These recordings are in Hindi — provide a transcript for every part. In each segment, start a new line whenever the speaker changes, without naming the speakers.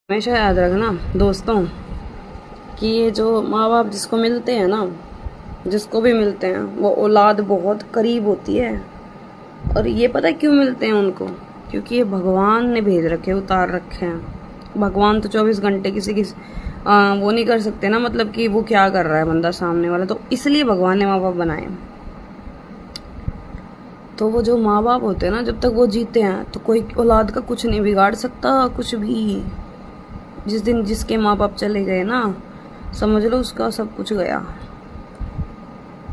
हमेशा याद रखना दोस्तों कि ये जो माँ बाप जिसको मिलते हैं ना, जिसको भी मिलते हैं, वो औलाद बहुत करीब होती है। और ये पता है क्यों मिलते हैं उनको? क्योंकि ये भगवान ने भेज रखे, उतार रखे हैं। भगवान तो 24 घंटे किसी की वो नहीं कर सकते ना, मतलब कि वो क्या कर रहा है बंदा सामने वाला, तो इसलिए भगवान ने माँ बाप बनाए। तो वो जो माँ बाप होते हैं ना, जब तक वो जीते हैं तो कोई औलाद का कुछ नहीं बिगाड़ सकता, कुछ भी। जिस दिन जिसके माँ बाप चले गए ना, समझ लो उसका सब कुछ गया।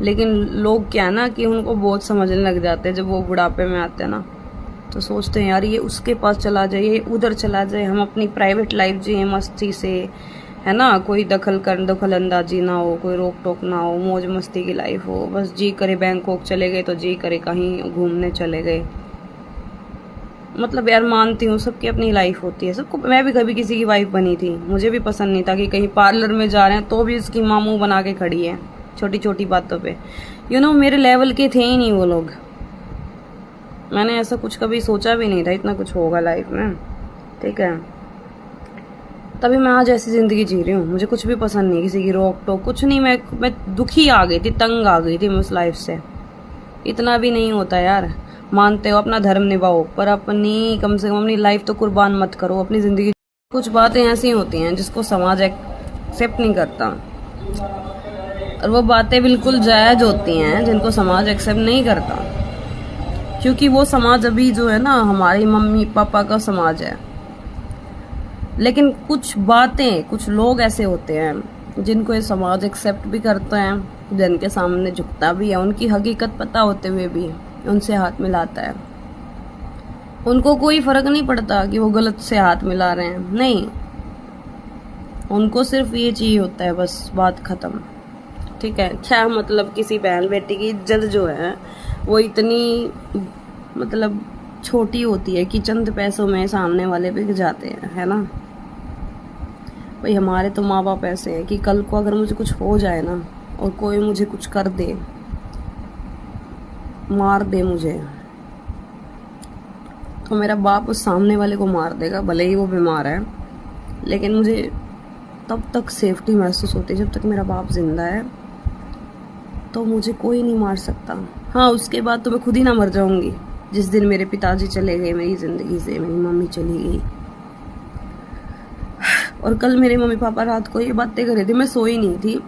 लेकिन लोग क्या है ना कि उनको बहुत समझने लग जाते हैं। जब वो बुढ़ापे में आते हैं ना, तो सोचते हैं यार ये उसके पास चला जाए, ये उधर चला जाए, हम अपनी प्राइवेट लाइफ जिए मस्ती से, है ना। कोई दखल अंदाजी ना हो, कोई रोक टोक ना हो, मौज मस्ती की लाइफ हो। बस जी करे बैंकॉक चले गए तो जी करे कहीं घूमने चले गए। मतलब यार मानती हूँ सबकी अपनी लाइफ होती है, सबको। मैं भी कभी किसी की वाइफ बनी थी, मुझे भी पसंद नहीं था कि कहीं पार्लर में जा रहे हैं तो भी उसकी माँ मुँह बना के खड़ी है छोटी छोटी बातों पे। मेरे लेवल के थे ही नहीं वो लोग। मैंने ऐसा कुछ कभी सोचा भी नहीं था इतना कुछ होगा लाइफ में, ठीक है। तभी मैं आज ऐसी जिंदगी जी रही हूँ। मुझे कुछ भी पसंद नहीं, किसी की रोक टोक कुछ नहीं। मैं दुखी आ गई थी, तंग आ गई थी मैं उस लाइफ से। इतना भी नहीं होता यार। मानते हो अपना धर्म निभाओ, पर अपनी कम से कम अपनी लाइफ तो कुर्बान मत करो, अपनी जिंदगी। कुछ बातें ऐसी होती हैं जिसको समाज एक्सेप्ट नहीं करता, और वो बातें बिल्कुल जायज होती हैं जिनको समाज एक्सेप्ट नहीं करता। क्योंकि वो समाज अभी जो है ना, हमारी मम्मी पापा का समाज है। लेकिन कुछ बातें, कुछ लोग ऐसे होते हैं जिनको ये समाज एक्सेप्ट भी करता है, जिनके सामने झुकता भी है, उनकी हकीकत पता होते हुए भी उनसे हाथ मिलाता है। उनको कोई फर्क नहीं पड़ता कि वो गलत से हाथ मिला रहे हैं, नहीं। उनको सिर्फ ये चाहिए होता है, बस बात खत्म, ठीक है। क्या मतलब किसी बहन बेटी की इज्जत जो है वो इतनी मतलब छोटी होती है कि चंद पैसों में सामने वाले बिक जाते हैं, है ना। भाई हमारे तो माँ बाप ऐसे हैं कि कल को अगर मुझे कुछ हो जाए ना, और कोई मुझे कुछ कर दे, मार दे मुझे, तो मेरा बाप उस सामने वाले को मार देगा, भले ही वो बीमार है। लेकिन मुझे तब तक सेफ्टी महसूस होती है जब तक मेरा बाप जिंदा है, तो मुझे कोई नहीं मार सकता। हाँ, उसके बाद तो मैं खुद ही ना मर जाऊंगी जिस दिन मेरे पिताजी चले गए मेरी जिंदगी से, मेरी मम्मी चली गई। और कल मेरे मम्मी पापा रात को ये बातें कर रहे थे, मैं सोई नहीं थी,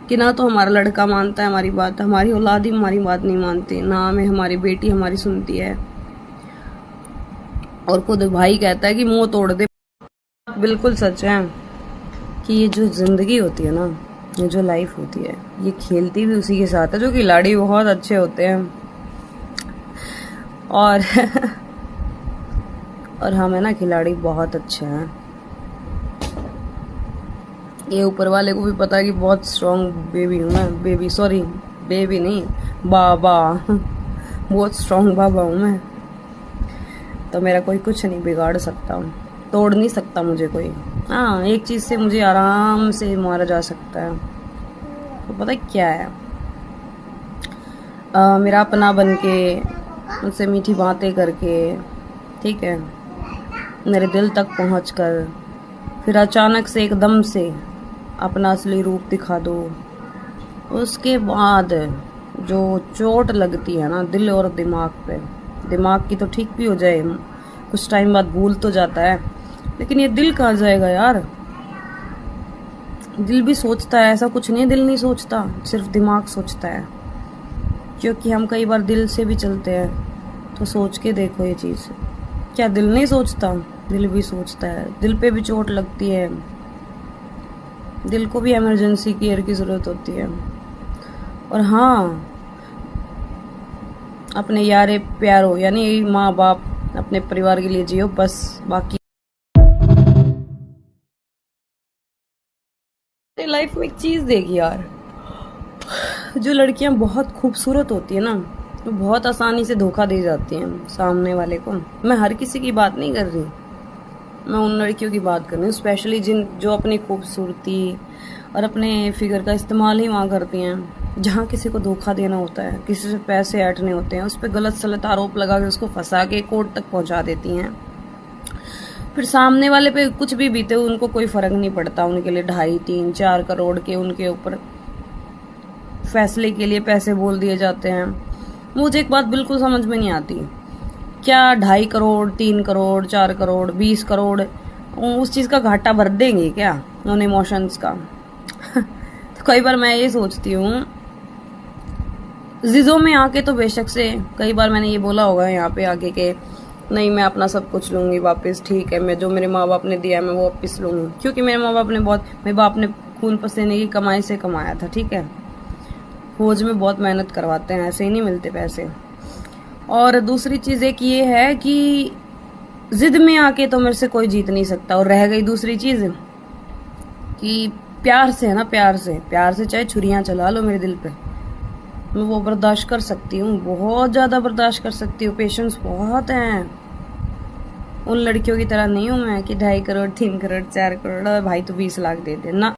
कि ना तो हमारा लड़का मानता है हमारी बात, हमारी औलाद ही हमारी बात नहीं मानती, ना हमें हमारी बेटी हमारी सुनती है। और खुद भाई कहता है कि मुंह तोड़ दे। बिल्कुल सच है कि ये जो जिंदगी होती है ना, ये जो लाइफ होती है, ये खेलती भी उसी के साथ है। जो खिलाड़ी बहुत अच्छे होते हैं, और और हम है ना खिलाड़ी बहुत अच्छे हैं। ये ऊपर वाले को भी पता है कि बहुत स्ट्रॉन्ग बेबी हूँ मैं। बेबी सॉरी, बेबी नहीं, बाबा। बहुत स्ट्रॉन्ग बाबा हूँ मैं। तो मेरा कोई कुछ नहीं बिगाड़ सकता, तोड़ नहीं सकता मुझे कोई। हाँ, एक चीज़ से मुझे आराम से मारा जा सकता है, तो पता है क्या है? मेरा अपना बन के, मुझसे मीठी बातें करके, ठीक है, मेरे दिल तक पहुँच कर, फिर अचानक से एकदम से अपना असली रूप दिखा दो। उसके बाद जो चोट लगती है ना दिल और दिमाग पे, दिमाग की तो ठीक भी हो जाए, कुछ टाइम बाद भूल तो जाता है, लेकिन ये दिल कहाँ जाएगा यार। दिल भी सोचता है, ऐसा कुछ नहीं दिल नहीं सोचता, सिर्फ दिमाग सोचता है। क्योंकि हम कई बार दिल से भी चलते हैं, तो सोच के देखो ये चीज़, क्या दिल नहीं सोचता? दिल भी सोचता है। दिल पे भी चोट लगती है, दिल को भी इमरजेंसी केयर की ज़रूरत होती है। और हाँ, अपने यारे प्यारो यानी माँ बाप, अपने परिवार के लिए जियो बस, बाकी लाइफ में एक चीज़ देखी यार, जो लड़कियां बहुत खूबसूरत होती है ना, वो बहुत आसानी से धोखा दे जाती हैं सामने वाले को। मैं हर किसी की बात नहीं कर रही, मैं उन लड़कियों की बात कर रही हूँ स्पेशली जो अपनी खूबसूरती और अपने फिगर का इस्तेमाल ही वहाँ करती हैं। जहाँ किसी को धोखा देना होता है, किसी से पैसे ऐंठने होते हैं, उस पर गलत सलत आरोप लगा के उसको फंसा के कोर्ट तक पहुँचा देती हैं। फिर सामने वाले पे कुछ भी बीते उनको कोई फर्क नहीं पड़ता, उनके लिए 2.5, 3, 4 करोड़ के उनके ऊपर फैसले के लिए पैसे बोल दिए जाते हैं। मुझे एक बात बिल्कुल समझ में नहीं आती, क्या 2.5 करोड़, 3 करोड़, 4 करोड़, 20 करोड़ उस चीज का घाटा भर देंगे क्या उन इमोशंस का? तो कई बार मैं ये सोचती हूँ, जिदों में आके तो बेशक से कई बार मैंने ये बोला होगा यहाँ पे आके के नहीं मैं अपना सब कुछ लूंगी वापस, ठीक है मैं जो मेरे माँ बाप ने दिया है मैं वो वापस लूंगी, क्योंकि मेरे माँ बाप ने मेरे बाप ने खून पसीने की कमाई से कमाया था, ठीक है। फौज में बहुत मेहनत करवाते हैं, ऐसे ही नहीं मिलते पैसे। और दूसरी चीज एक ये है कि जिद में आके तो मेरे से कोई जीत नहीं सकता। और रह गई दूसरी चीज कि प्यार से है ना, प्यार से चाहे छुरियां चला लो मेरे दिल पे, मैं वो बर्दाश्त कर सकती हूँ, बहुत ज्यादा बर्दाश्त कर सकती हूँ, पेशेंस बहुत है। उन लड़कियों की तरह नहीं हूं मैं कि 2.5 करोड़, 3 करोड़, 4 करोड़ भाई तो 20 लाख दे दे ना।